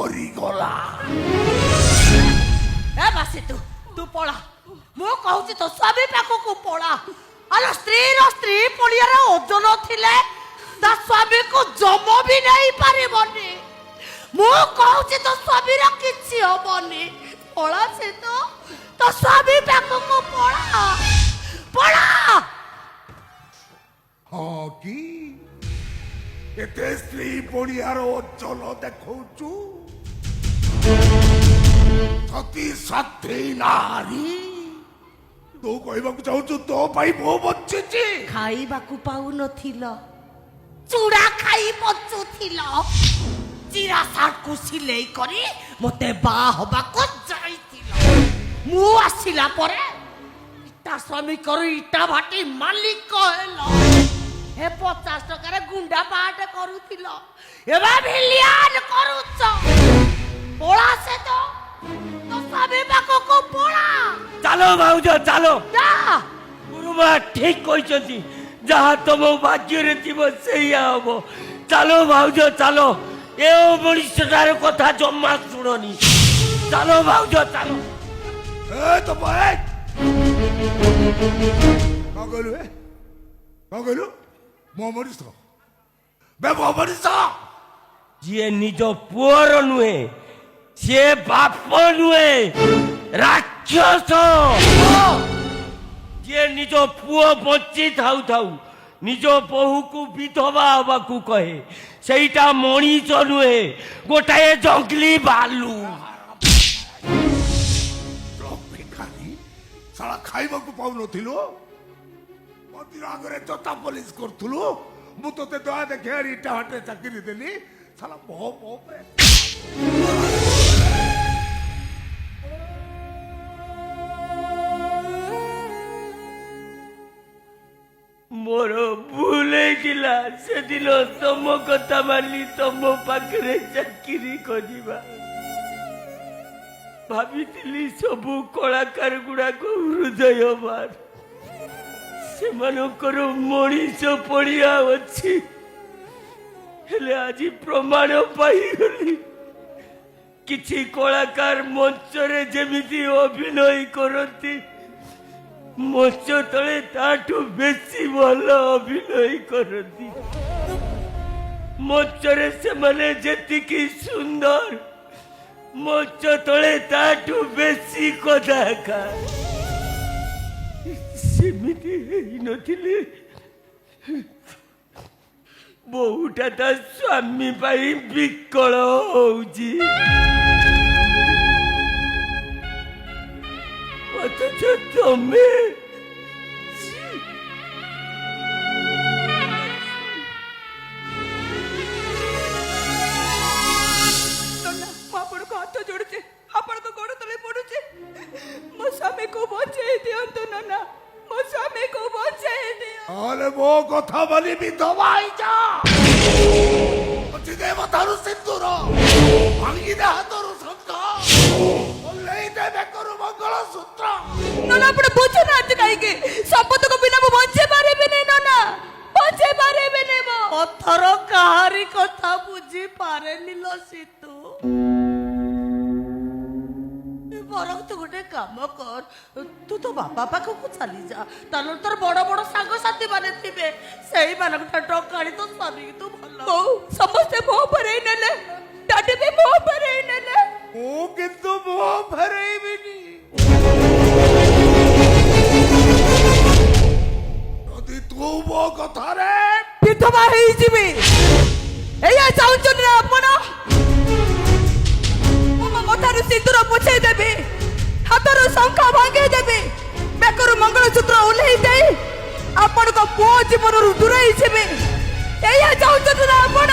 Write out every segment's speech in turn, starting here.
ମରିଗଲା। ଏ ବାସି ତୁ ପଳା। ମୁଁ କହୁଛି ତ ସ୍ୱାମୀ ପାଖକୁ ପଳା। ଆଲୋ ସ୍ତ୍ରୀ ପଡ଼ିଆର ଓଜନ ଥିଲେ ତା ସ୍ୱାମୀକୁ ଜମ ବି ନେଇ ପାରିବନି। ମୁଁ କହୁଛି ତ ସ୍ୱାମୀର କିଛି ହବନି। ପଳା ସେ ତ ସ୍ୱାମୀ ପାଖକୁ ପଳା ପଳା। ହଁ କି ଏତେ ସ୍ତ୍ରୀ ପଡ଼ିଆର ଓଜନ ଦେଖଉଛୁ? ସତୀ ସାଧ୍ୱୀ ନାରୀ ତୁ କହିବାକୁ ଚାହୁଁଛୁ ତୋ ପାଇଁ ମୁଁ ବଞ୍ଚିଛି? ଖାଇବାକୁ ପାଉନଥିଲ, ଚୁଡ଼ା ଖାଇ ବଞ୍ଚୁଥିଲ। ଚିରା ସାର୍ଟକୁ ସିଲେଇ କରି ମତେ ବାହା ହବାକୁ ଯାଇଥିଲ। ମୁଁ ଆସିଲା ପରେ ଇଟା ଶ୍ରମିକରୁ ଇଟା ଭାଟି ମାଲିକ ହେଲ। ଏ 50 ଟଙ୍କାରେ ଗୁଣ୍ଡା ପାହାଟେ କରୁଥିଲ, ଏବେ ଭିଲିଆନ କରୁଛ। ପଳା ସେ ତ ସ୍ୱାମୀ ପାଖକୁ ପଳା। ଚାଲ ଭାଉଜ ଚାଲ। ଯା। ଗୁରୁମା ଠିକ କହିଛନ୍ତି, ଯାହା ତମ ଭାଗ୍ୟରେ ଥିବ ସେଇଆ ହବ। ଚାଲ ଭାଉଜ ଚାଲ, ଏ ମଣିଷଟାର କଥା ଜମା ଶୁଣନି। ଚାଲ ଭାଉଜ ଚାଲ। ତ କଣ କହିଲୁ? କଣ କହିଲୁ? ମୋ ମଣିଷ ବେ ମୋ ମଣିଷ ଯିଏ ନିଜ ପୁଅର ନୁହେଁ, ସିଏ ବାପ ନୁହେଁ, ରାକ୍ଷସ। ଯିଏ ନିଜ ପୁଅ ବଞ୍ଚି ଥାଉ ଥାଉ ନିଜ ବୋହୂକୁ ବିଧବା ହବାକୁ କହେ, ସେଇଟା ମଣିଷ ନୁହେଁ, ଗୋଟାଏ ଜଙ୍ଗଲି ଭାଲୁ। ଶାଳା ଖାଇବାକୁ ପାଉନଥିଲୁ, ମନ୍ଦିର ଆଗରେ ଚୋତା ପୋଲିସ କରୁଥିଲୁ। ମୁଁ ତୋତେ ଦୟା ଦେଖେ ଇଟା ହାଟରେ ଚାକିରି ଦେଲି। ଶାଳା ମୋର ଭୁଲ ହେଇଥିଲା ସେଦିନ ତମ କଥା ମାନି ତମ ପାଖରେ ଚାକିରି କରିବା। ଭାବିଥିଲି ସବୁ କଳାକାର ଗୁଡାକ ହୃଦୟବାନ, ସେମାନଙ୍କର ମଣିଷ ପଡ଼ିଆ ଅଛି। ହେଲେ ଆଜି ପ୍ରମାଣ ପାଇଗଲି, କିଛି କଳାକାର ମଞ୍ଚରେ ଯେମିତି ଅଭିନୟ କରନ୍ତି, ମଞ୍ଚ ତଳେ ତାଠୁ ବେଶୀ ଭଲ ଅଭିନୟ କରନ୍ତି। ମଞ୍ଚରେ ସେମାନେ ଯେତିକି ସୁନ୍ଦର, ମଞ୍ଚ ତଳେ ତାଠୁ ବେଶୀ କଦାକାର। ସେମିତି ହେଇନଥିଲେ ବୋହୁଟା ତା ସ୍ୱାମୀ ପାଇଁ ବିକଳ ହଉଛି, ଅଥଚ ତମେ ଆପଣଙ୍କ ହାତ ଯୋଡୁଛି, ଆପଣଙ୍କ ଗୋଡ ତଳେ ପଡୁଛି। ମୋ ସ୍ୱାମୀକୁ ବଞ୍ଚେଇ ଦିଅନ୍ତୁ ନନା, ମୋ ସ୍ୱାମୀକୁ ବଞ୍ଚେଇ ଦିଅ। ଆରେ ମୋ କଥା ବୋଲି ବିଧବା ହେଇଯା। ଦେବତାରୁ ସିନ୍ଦୁର ଭାଙ୍ଗିଦେ, ହାତରୁ ଶଙ୍ଖ ଓହ୍ଲେଇ ଦେ, ବେକରୁ ମଙ୍ଗଳସୂତ୍ର। ନନା ଆପଣ ବୁଝୁନାହାନ୍ତି କାହିଁକି? ସମ୍ପଦକୁ ବିନା ମୁଁ ବଞ୍ଚେଇ ପାରିବିନି ନନା, ବଞ୍ଚେଇ ପାରିବିନି। ମୁଁ ପଥର କାହାରି କଥା ବୁଝି ପାରେନି ଲୋ ସିତୁ। ବରଂ ତୁ ଗୋଟେ କାମ କର, ତୁ ତ ବାପା ପାଖକୁ ଚାଲି ଯା। ତାହେଲେ ତୋର ବଡ ବଡ ସାଙ୍ଗସାଥି ମାନେ ଥିବେ, ସେଇମାନଙ୍କ ଟଙ୍କା ଆଣି ତୋ ସ୍ୱାମୀ ତୁ ଭଲ। ବୋଉ ସମସ୍ତେ ମୋ ଉପରେ ନେଲେ, ଡାଡି ବି ମୋ ଉପରେ ନେଲେ, ମୁଁ କିନ୍ତୁ ମୁହଁ ଫେରେଇବିନି। ଯଦି ତୁ ମୋ କଥାରେ ବିଧବା ହେଇଯିବି, ଏଇଆ ଚାହୁଁଛନ୍ତି ନା ଆପଣ? ମୋ ମଥାରୁ ସିନ୍ଦୁର ପୋଛେଇ ଦେବି, ହାତରୁ ଶଙ୍ଖ ଭାଙ୍ଗେଇ ଦେବି, ବେକରୁ ମଙ୍ଗଳସୂତ୍ର ଓହ୍ଲେଇ ଦେଇ ଆପଣଙ୍କ ପୁଅ ଜୀବନରୁ ଦୂରେଇ ଯିବି, ଏଇଆ ଚାହୁଁଛନ୍ତି ନା ଆପଣ?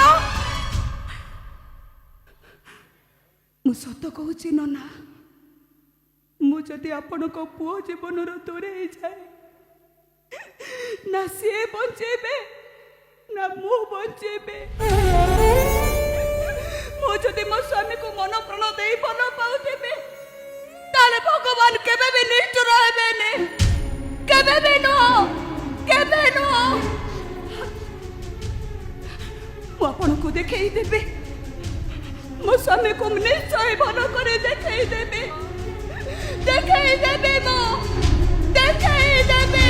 ମୁଁ ସତ କହୁଛି ନନା, ମୁଁ ଯଦି ଆପଣଙ୍କ ପୁଅ ଜୀବନରୁ ଦୂରେଇ ଯାଏ, ନା ସିଏ ବଞ୍ଚେଇବେ ନା ମୁଁ ବଞ୍ଚେଇବେ। ମୁଁ ଯଦି ମୋ ସ୍ୱାମୀକୁ ମନ ପ୍ରାଣ ଦେଇ ଭଲ ପାଉଥିବି, ତାହେଲେ ଭଗବାନ କେବେ ବି ନିଷ୍ଠୁର ହେବେନି, କେବେ ବି ନୁହଁ, କେବେ ନୁହଁ। ମୁଁ ଆପଣଙ୍କୁ ଦେଖେଇ ଦେବି ମୋ ସ୍ୱାମୀକୁ ନିଶ୍ଚୟ ଭଲ କରି ଦେଖେଇ ଦେବି ମୋ ଦେଖେଇ ଦେବି।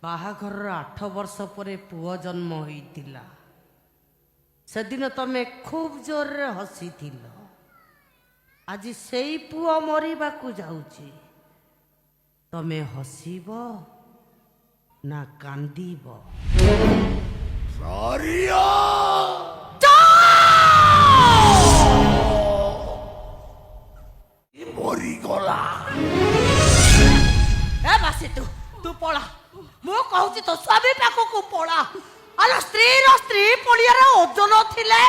ବାହାଘରର 8 ବର୍ଷ ପରେ ପୁଅ ଜନ୍ମ ହୋଇଥିଲା। ସେଦିନ ତମେ ଖୁବ୍ ଜୋରରେ ହସିଥିଲ। ଆଜି ସେଇ ପୁଅ ମରିବାକୁ ଯାଉଛି। ତମେ ହସିବ ନା କାନ୍ଦିବ? ସରିଆ ମରିଗଲା। ଏ ବାସି ତୁ ପଳା। ମୁଁ କହୁଛି ତ ସ୍ୱାମୀ ପାଖକୁ ପଳା। ଆଲୋ ସ୍ତ୍ରୀ ପଡ଼ିଆରେ ଓଜନ ଥିଲେ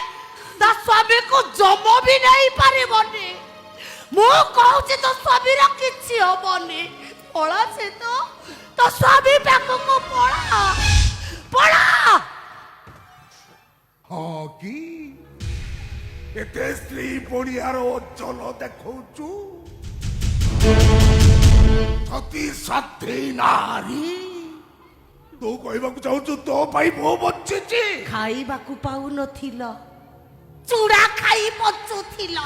ତା ସ୍ୱାମୀକୁ ଜମ ବି ନେଇ ପାରିବନି। ମୁଁ କହୁଛି ତ ସ୍ୱାମୀର କିଛି ହବନି। ପଳା ସେ ତ ସ୍ୱାମୀ ପାଖକୁ ପଳା ପଳା। ହଁ କି ଏତେ ସ୍ତ୍ରୀ ପଡ଼ିଆର ଓଜନ ଦେଖଉଛୁ? ସତୀ ସାଧ୍ୱୀ ନାରୀ ତୁ କହିବାକୁ ଚାହୁଁଛୁ ତୋ ପାଇଁ ମୁଁ ବଞ୍ଚିଛି? ଖାଇବାକୁ ପାଉନଥିଲ, ଚୁଡ଼ା ଖାଇ ବଞ୍ଚୁଥିଲ।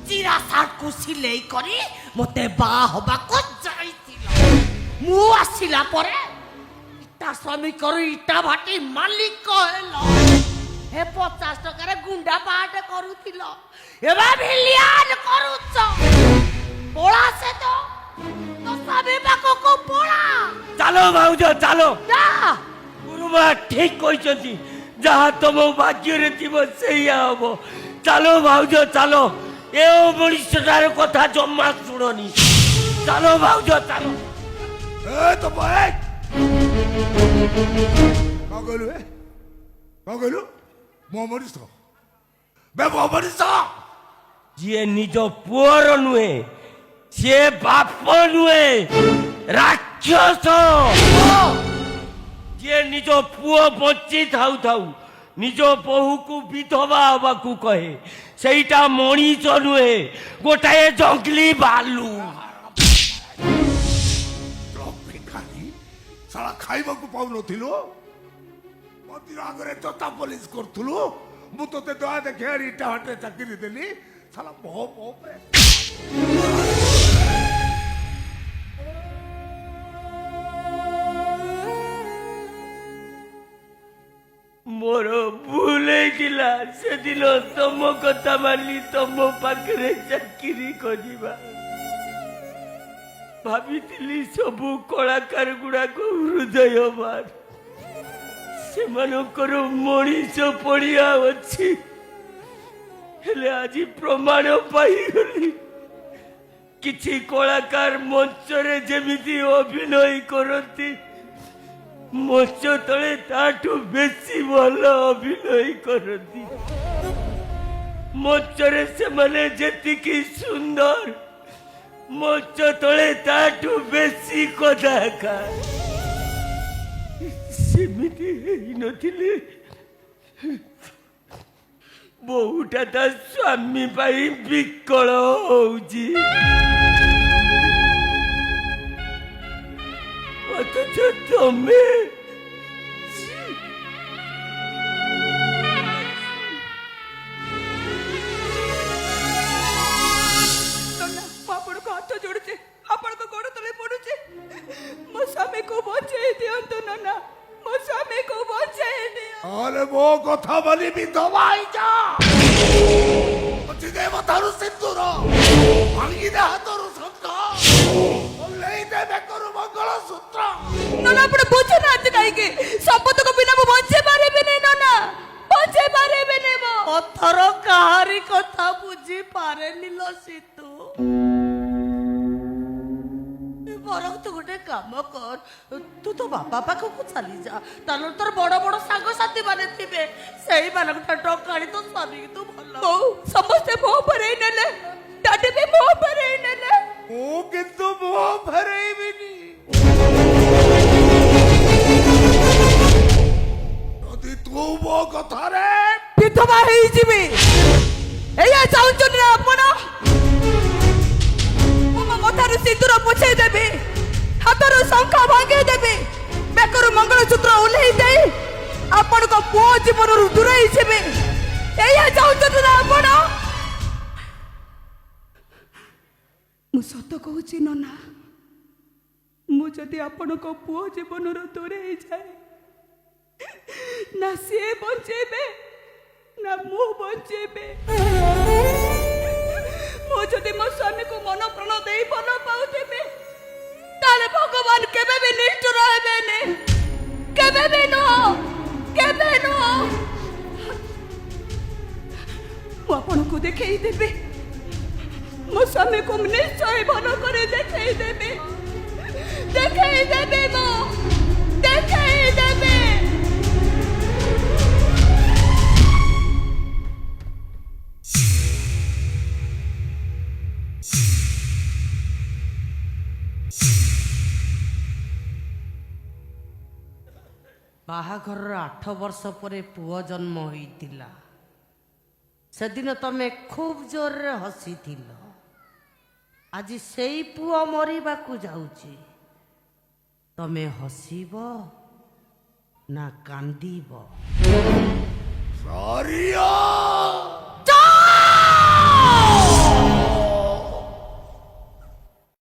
ଚିରା ସାର୍ଟକୁ ସିଲେଇ କରି ମତେ ବାହା ହବାକୁ ଯାଇଥିଲ। ମୁଁ ଆସିଲା ପରେ ଇଟା ଶ୍ରମିକରୁ ଇଟା ଭାଟି ମାଲିକ ହେଲ। ହେ 50 ଟଙ୍କାରେ ଗୁଣ୍ଡା ପାହାଟେ କରୁଥିଲ, ଏବେ ଭିଲିଆନ କରୁଛ। ପଳା ସେ ତ ସ୍ୱାମୀ ପାଖକୁ ପଳା। ଚାଲ ଭାଉଜ ଚାଲ। ଯା। ଗୁରୁମା ଠିକ କହିଛନ୍ତି, ଯାହା ତମ ଭାଗ୍ୟରେ ଥିବ ସେଇଆ ହବ। ଚାଲ ଭାଉଜ ଚାଲ। ଏ ମଣିଷଟାର କଥା ଜମା ଶୁଣନି। ଚାଲ ଭାଉଜ ଚାଲ। ତ କଣ କହିଲୁ? ମୋ ମଣିଷ ବେ ମୋ ମଣିଷ। ଯିଏ ନିଜ ପୁଅର ନୁହେଁ, ସିଏ ବାପ ନୁହେଁ, ରାକ୍ଷସ। ଯିଏ ନିଜ ପୁଅ ବଞ୍ଚି ଥାଉ ଥାଉ ନିଜ ବୋହୂକୁ ବିଧବା ହବାକୁ କହେ, ସେଇଟା ମଣିଷ ନୁହେଁ, ଗୋଟାଏ ଜଙ୍ଗଲି ଭାଲୁ। ସାରା ଖାଇବାକୁ ପାଉନଥିଲୁ, ମନ୍ଦିର ଆଗରେ ଜୋତା ପୋଲିସ କରୁଥିଲୁ। ମୁଁ ତୋତେ ଦୟା ଦେଖେ ଇଟା ହଟରେ ଚାକିରି ଦେଲି। ସାରା ମୋର ଭୁଲ ହେଇଥିଲା ସେଦିନ ତମ କଥା ମାନି ତମ ପାଖରେ ଚାକିରି କରିବା। ଭାବିଥିଲି ସବୁ କଳାକାର ଗୁଡାକ ହୃଦୟବାନ, ସେମାନଙ୍କର ମଣିଷ ପଡ଼ିଆ ଅଛି। ହେଲେ ଆଜି ପ୍ରମାଣ ପାଇଗଲି, କିଛି କଳାକାର ମଞ୍ଚରେ ଯେମିତି ଅଭିନୟ କରନ୍ତି, ମଞ୍ଚ ତଳେ ତାଠୁ ବେଶୀ ଭଲ ଅଭିନୟ କରନ୍ତି। ମଞ୍ଚରେ ସେମାନେ ଯେତିକି ସୁନ୍ଦର, ମଞ୍ଚ ତଳେ ତାଠୁ ବେଶୀ କଦାକାର। ସେମିତି ହେଇନଥିଲେ ବୋହୁଟା ତା ସ୍ୱାମୀ ପାଇଁ ବିକଳ ହଉଛି, ଅଥଚ ତମେ ଆପଣଙ୍କ ହାତ ଯୋଡୁଛି, ଆପଣଙ୍କ ଗୋଡ ତଳେ ପଡୁଛି। ମୋ ସ୍ୱାମୀକୁ ବଞ୍ଚେଇ ଦିଅନ୍ତୁ ନନା, ମୋ ସ୍ୱାମୀକୁ ବଞ୍ଚେଇ ଦିଅ। ଆରେ ମୋ କଥା ବୋଲି ବିଧବା ହେଇଯା। ଦେ ମଥାରୁ ସିନ୍ଦୁର, ଭାଙ୍ଗିଦେ ହାତରୁ ଶଙ୍ଖ, ଓହ୍ଲେଇ ଦେ ବେକରୁ ମଙ୍ଗଳସୂତ୍ର। ନନା ଆପଣ ବୁଝୁନାହାନ୍ତି କାହିଁକି? ସମ୍ପଦକୁ ବିନା ମୁଁ ବଞ୍ଚେଇ ପାରିବିନି ନନା, ବଞ୍ଚେଇ ପାରିବିନି। ପଥର କାହାରି କଥା ବୁଝି ପାରେନି ଲୋ ସିତୁ। ବରଂ ତୁ ଗୋଟେ କାମ କର, ତୁ ତୋ ବାପା ପାଖକୁ ଚାଲି ଯା। ତାହେଲେ ତୋର ବଡ ବଡ ସାଙ୍ଗସାଥି ମାନେ ଥିବେ, ସେଇମାନଙ୍କ ଠାରୁ ଟଙ୍କା ଆଣି ତୋ ସ୍ୱାମୀକି ତୁ ଭଲ। ବୋଉ ସମସ୍ତେ ମୋ ଉପରେ ନେଲେ, ଡାଡି ବି ମୋ ଉପରେ ନେଲେ, ମୁଁ କିନ୍ତୁ ମୁହଁ ଫେରେଇବିନି। ଯଦି ତୁ ମୋ କଥାରେ ବିଧବା ହେଇଯିବି, ଏଇଆ ଚାହୁଁଛୁ ସିନ୍ଦୁର ପୋଛେଇ ଦେବି, ହାତରୁ ଶଙ୍ଖ ଭାଙ୍ଗି ଦେବି, ବେକରୁ ମଙ୍ଗଳସୂତ୍ର ଓହ୍ଲେଇ ଦେଇ ଆପଣଙ୍କ ପୁଅ ଜୀବନରୁ ଦୂରେଇ ଯିବି। ଏଇଆ ଚାହୁଁଛନ୍ତି ନା ଆପଣ? ମୁଁ ସତ କହୁଛି ନନା, ମୁଁ ଯଦି ଆପଣଙ୍କ ପୁଅ ଜୀବନରୁ ଦୂରେଇ ଯାଏ, ନା ସିଏ ବଞ୍ଚେଇବେ ନା ମୁଁ ବଞ୍ଚେଇବେ। ମୁଁ ଯଦି ମୋ ସ୍ୱାମୀକୁ ମନ ପ୍ରାଣ ଦେଇ ଭଲ ପାଉଥିବି, ତାହେଲେ ଭଗବାନ କେବେ ବି ନିଷ୍ଠୁର ହେବେନି, କେବେ ବି ନୁହଁ, କେବେ ନୁହଁ। ମୁଁ ଆପଣଙ୍କୁ ଦେଖେଇ ଦେବି, ମୋ ସ୍ୱାମୀକୁ ମୁଁ ନିଶ୍ଚୟ ଭଲ କରି ଦେଖେଇ ଦେବି, ଦେଖେଇ ଦେବି, ମୁଁ ଦେଖେଇ ଦେବି। ବାହାଘରର 8 ବର୍ଷ ପରେ ପୁଅ ଜନ୍ମ ହୋଇଥିଲା। ସେଦିନ ତମେ ଖୁବ୍ ଜୋରରେ ହସିଥିଲ। ଆଜି ସେଇ ପୁଅ ମରିବାକୁ ଯାଉଛି, ତମେ ହସିବ ନା କାନ୍ଦିବ? ସରିଆ